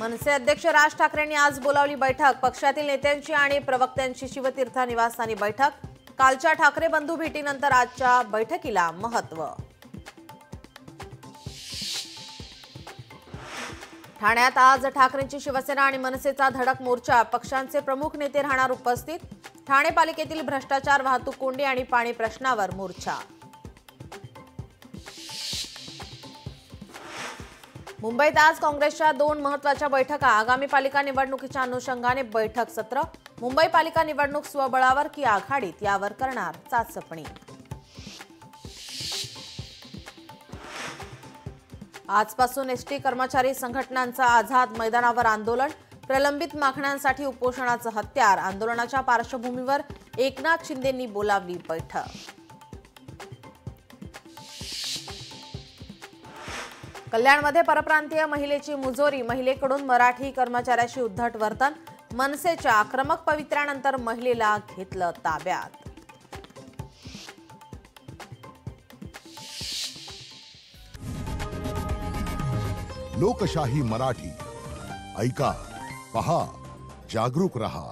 मनसे अध्यक्ष राज ठाकरेंनी आज बोलावली बैठक। पक्षातील नेत्यांची आणि प्रवक्त्यांची शिवतीर्थ निवासस्थानी बैठक। कालच्या ठाकरे बंधू भेटीनंतर आजच्या बैठकीला महत्त्व। ठाण्यात आज ठाकरेंची शिवसेना आणि मनसेचा धडक मोर्चा। पक्षांचे प्रमुख नेते राहणार उपस्थित। ठाणे पालिकेतील भ्रष्टाचार, वाहतूक कोंडी आणि पाणी प्रश्नावर मोर्चा। मुंबईत आज काँग्रेसच्या 2 महत्त्वाच्या बैठका। आगामी पालिका निवडणुकीच्या अनुषंगाने बैठक सत्र। मुंबई पालिका निवडणूक स्वबळावर की आघाडीत यावर करणार चाचपणी। आजपासून एसटी कर्मचारी संघटनांचं आझाद मैदानावर आंदोलन। प्रलंबित मागण्यांसाठी उपोषणाचं हत्यार। आंदोलनाच्या पार्श्वभूमीवर एकनाथ शिंदेंनी बोलावली बैठक। कल्याणमध्ये परप्रांतीय महिलेची मुजोरी। महिलेकडून मराठी कर्मचाऱ्याशी उद्धट वर्तन। मनसेच्या आक्रमक पवित्र्यानंतर महिलेला घेतलं ताब्यात। लोकशाही मराठी ऐका, पहा, जागरूक रहा।